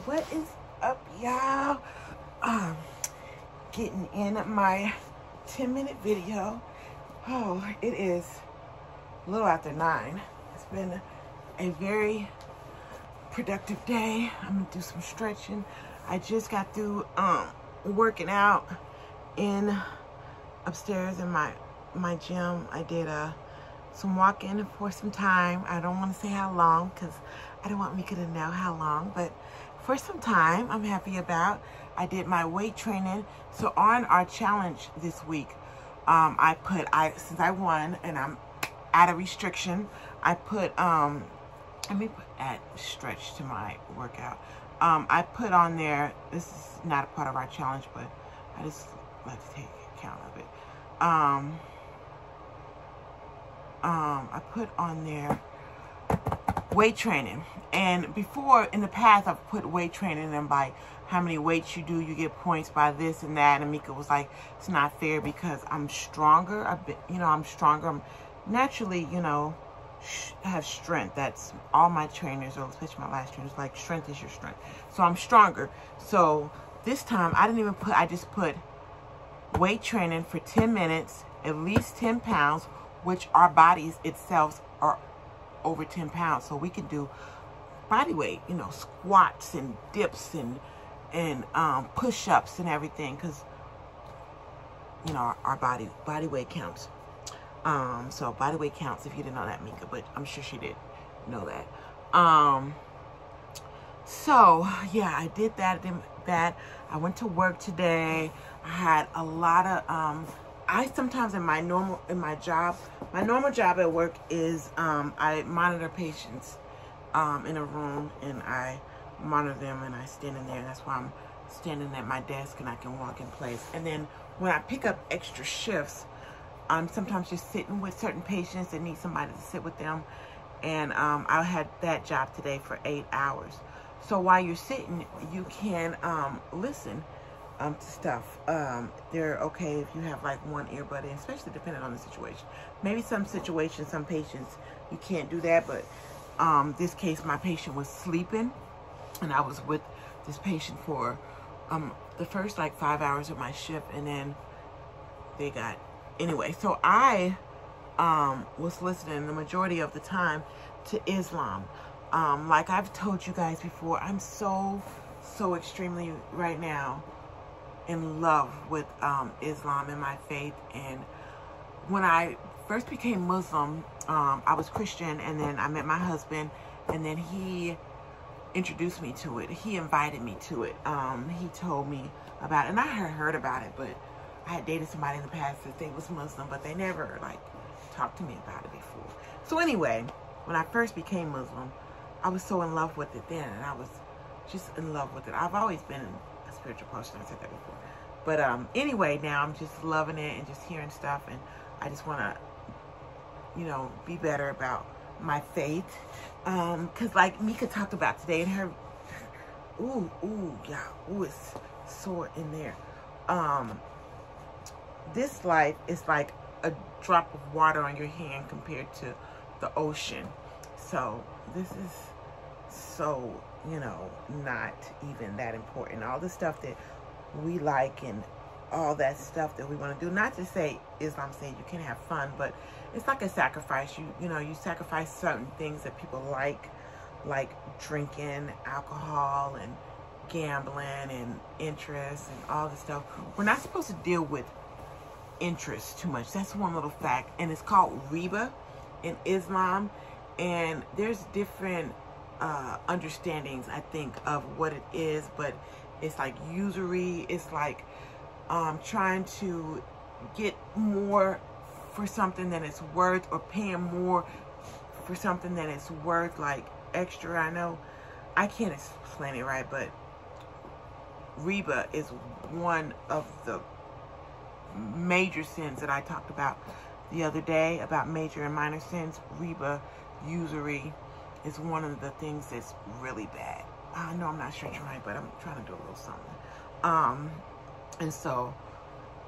What is up, y'all? Getting in my 10-minute video. Oh, it is a little after 9. It's been a very productive day. I'm gonna do some stretching. I just got through working out upstairs in my gym. I did some walking for some time. I don't want to say how long because I don't want Mika to know how long, but for some time I'm happy about. I did my weight training. So on our challenge this week, since I won and I'm at a restriction, I put let me add stretch to my workout. I put on there, this is not a part of our challenge, but I just like to take account of it. I put on there weight training, and before in the past I've put weight training and by how many weights you do, you get points by this and that. And Mika was like, it's not fair because I'm stronger. I'm stronger. I'm naturally, have strength. That's all my trainers, or especially my last trainers, like strength is your strength. So I'm stronger. So this time I just put weight training for 10 minutes, at least 10 pounds, which our bodies itself are over 10 pounds. So we can do body weight, squats and dips and push-ups and everything, because our body weight counts. So body weight counts, if you didn't know that, Mika, but I'm sure she did know that. So yeah, I did that. I went to work today. I had a lot of I sometimes in my normal job at work is I monitor patients in a room, and I monitor them, and I stand in there. That's why I'm standing at my desk and I can walk in place. And then when I pick up extra shifts, I'm sometimes just sitting with certain patients that need somebody to sit with them. And I had that job today for 8 hours. So while you're sitting, you can listen to stuff. They're okay if you have like one earbud in, especially depending on the situation. Maybe some situations, some patients, you can't do that, but this case, my patient was sleeping, and I was with this patient for the first like 5 hours of my shift, and then they got, anyway, so I was listening the majority of the time to Islam. Like I've told you guys before, I'm so extremely right now in love with Islam and my faith. And when I first became Muslim, I was Christian, and then I met my husband, and then he introduced me to it. He invited me to it. He told me about it, and I had heard about it, but I had dated somebody in the past that they was Muslim, but they never like talked to me about it before. So anyway, when I first became Muslim, I was so in love with it then, and I was just in love with it. I've always been a spiritual person, I said that before. But anyway, now I'm just loving it and just hearing stuff, and I just want to, be better about my faith. Because like Mika talked about today, and her, it's sore in there. This life is like a drop of water on your hand compared to the ocean. So this is so, not even that important. All the stuff that we like and all that stuff that we want to do. Not to say Islam saying you can have fun, but it's like a sacrifice. You sacrifice certain things that people like drinking, alcohol, and gambling, and interest, and all this stuff. We're not supposed to deal with interest too much. That's one little fact, and it's called riba in Islam. And there's different understandings, I think, of what it is, but it's like usury. It's like trying to get more for something than it's worth, or paying more for something than it's worth, like extra. I know I can't explain it right, but riba is one of the major sins that I talked about the other day, about major and minor sins. Riba, usury, is one of the things that's really bad. I know I'm not stretching right, but I'm trying to do a little something. And so,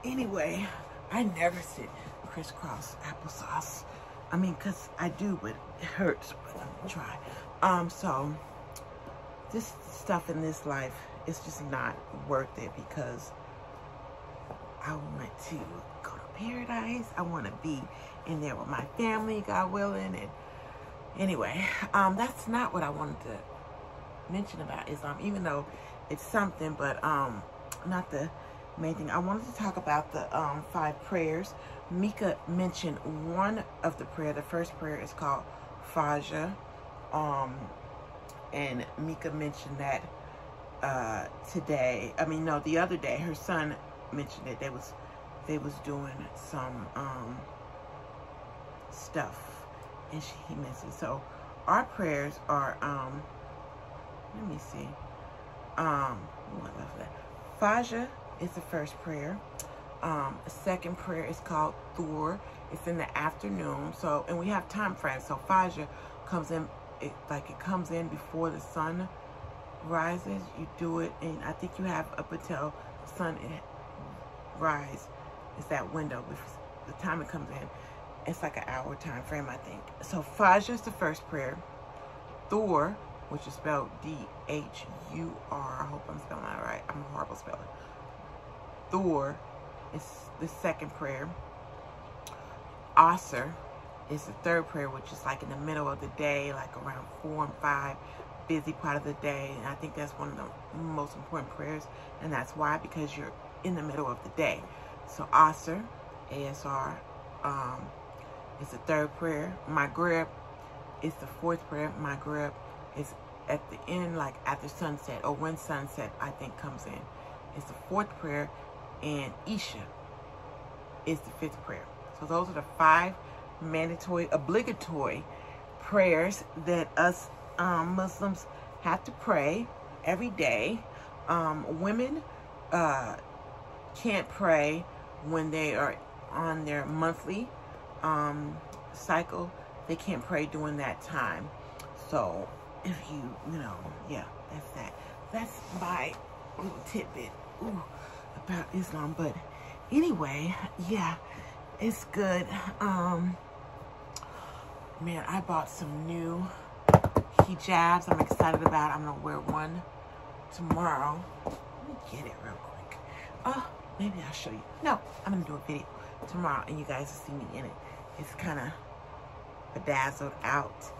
anyway, I never sit crisscross applesauce. I mean, because I do, but it hurts, but I'm gonna try. So, this stuff in this life is just not worth it, because I want to go to paradise. I want to be in there with my family, God willing. And anyway, that's not what I wanted to mention about Islam, even though it's something, but not the main thing. I wanted to talk about the 5 prayers. Mika mentioned one of the prayer. The first prayer is called Fajr, and Mika mentioned that today. I mean, no, the other day. Her son mentioned it. They was doing some stuff, and he mentioned. So our prayers are let me see. What left that? Fajr is the first prayer. The second prayer is called Dhuhr. It's in the afternoon. So, and we have time frames. So Fajr comes in, it comes in before the sun rises. You do it, and I think you have up until the sun rise. It's that window with the time it comes in. It's like an hour time frame, I think. So Fajr is the first prayer. Dhuhr, which is spelled D-H-U-R. I hope I'm spelling that right. I'm a horrible speller. Dhuhr is the second prayer. Asr is the third prayer, which is like in the middle of the day, like around 4 and 5, busy part of the day. And I think that's one of the most important prayers. And that's why, because you're in the middle of the day. So Asr, A-S-R, is the third prayer. Maghrib is the fourth prayer. Maghrib is at the end, like after sunset, or when sunset, I think, comes in. It's the fourth prayer. And Isha is the fifth prayer. So those are the 5 mandatory, obligatory prayers that us Muslims have to pray every day. Women can't pray when they are on their monthly cycle. They can't pray during that time. So if you yeah, that's that. That's my little tidbit about Islam. But anyway, yeah, it's good. Man, I bought some new hijabs. I'm excited about it. I'm gonna wear one tomorrow. Let me get it real quick. Oh, maybe I'll show you. No, I'm gonna do a video tomorrow, and you guys will see me in it. It's kind of bedazzled out,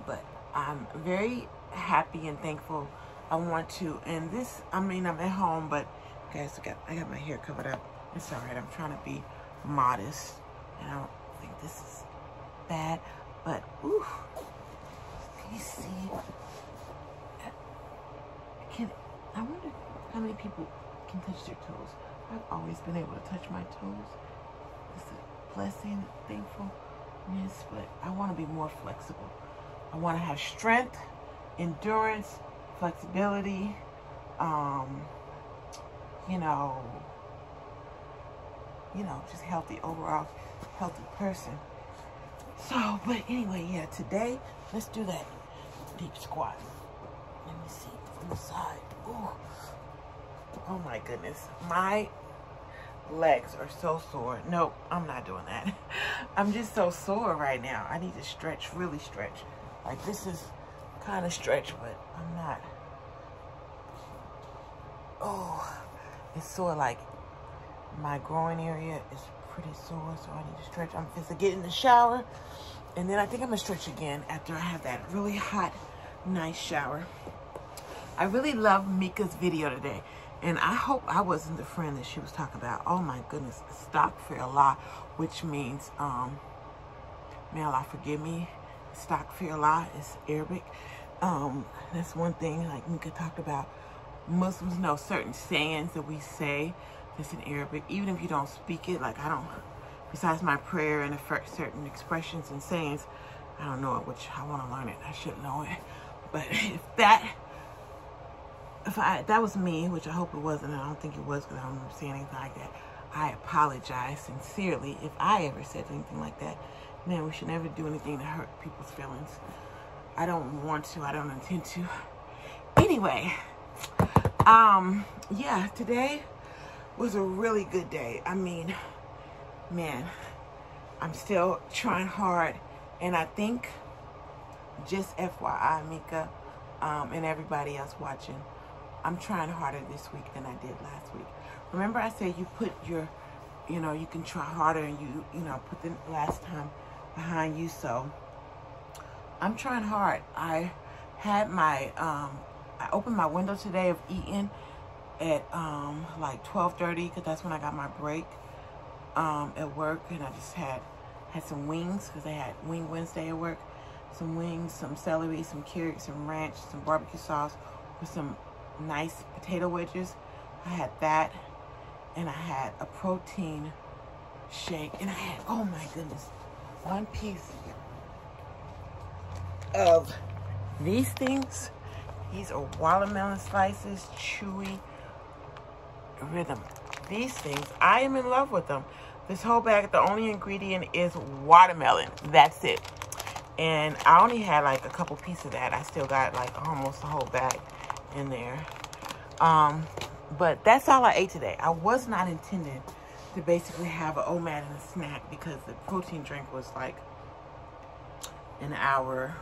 but I'm very happy and thankful. I want to, and this, I mean, I'm at home, but guys, I got my hair covered up. It's all right. I'm trying to be modest, and I don't think this is bad, but ooh, can you see? I wonder how many people can touch their toes. I've always been able to touch my toes. It's a blessing, thankfulness, but I want to be more flexible. I want to have strength, endurance, flexibility, just healthy, overall healthy person. So, but anyway, yeah, today, let's do that deep squat. Let me see from the side. Ooh. Oh my goodness. My legs are so sore. Nope, I'm not doing that. I'm just so sore right now. I need to stretch, really stretch. Like, this is kind of stretch, but I'm not. Oh, it's sore. Like, my groin area is pretty sore, so I need to stretch. I'm just to get in the shower, and then I think I'm gonna stretch again after I have that really hot, nice shower. I really love Mika's video today, and I hope I wasn't the friend that she was talking about. Oh my goodness, Astaghfirullah, which means, may Allah forgive me. Astaghfirullah is Arabic. That's one thing, like Mika talked about. Muslims know certain sayings that we say that's in Arabic, even if you don't speak it. Like, I don't, besides my prayer and certain expressions and sayings, I don't know it, which I want to learn it. I should know it. But if that was me, which I hope it wasn't, I don't think it was, because I don't remember saying anything like that, I apologize sincerely if I ever said anything like that. Man, we should never do anything to hurt people's feelings. I don't want to. I don't intend to. Anyway, yeah, today was a really good day. I mean, man, I'm still trying hard, and I think, just FYI, Mika, and everybody else watching. I'm trying harder this week than I did last week. Remember I said you put your, you can try harder and you put the last time behind you. So I'm trying hard. I had my, I opened my window today of eating at like 12:30 because that's when I got my break at work, and I just had some wings because they had Wing Wednesday at work. Some wings, some celery, some carrots, some ranch, some barbecue sauce with some nice potato wedges. I had that, and I had a protein shake, and I had, oh my goodness, one piece of these things. These are watermelon slices, chewy rhythm. These things, I am in love with them. This whole bag, the only ingredient is watermelon. That's it. And I only had like a couple pieces of that. I still got like almost the whole bag in there. But that's all I ate today. I was not intending to basically have an OMAD and a snack because the protein drink was like an hour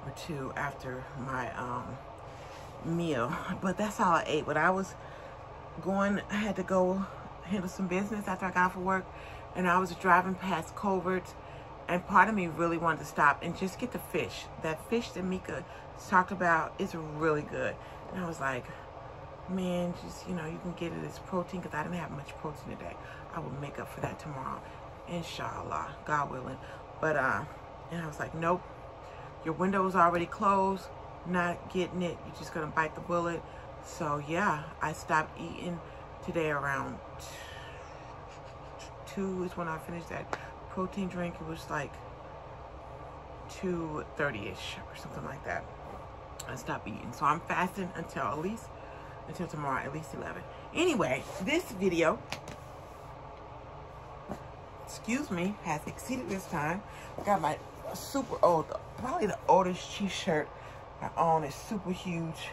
or two after my meal. But that's all I ate. But I was going, I had to go handle some business after I got off of work, and I was driving past Culver's, and part of me really wanted to stop and just get the fish. That fish that Mika talked about is really good. And I was like, man, just, you can get it as protein, because I didn't have much protein today. I will make up for that tomorrow, inshallah, God willing. But and I was like, nope, your window was already closed, not getting it. You're just gonna bite the bullet. So yeah, I stopped eating today around 2 is when I finished that protein drink. It was like 2:30ish or something like that. I stopped eating. So I'm fasting until tomorrow, at least 11. Anyway, this video, excuse me, has exceeded this time. I got my super old, probably the oldest Chiefs shirt I own. Is super huge.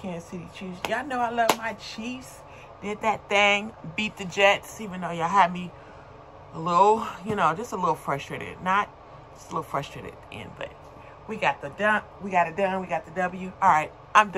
Kansas City Chiefs. Y'all know I love my Chiefs. Did that thing, beat the Jets, even though y'all had me a little, just a little frustrated. Not just a little frustrated at the end, but we got it done. We got the W. All right, I'm done.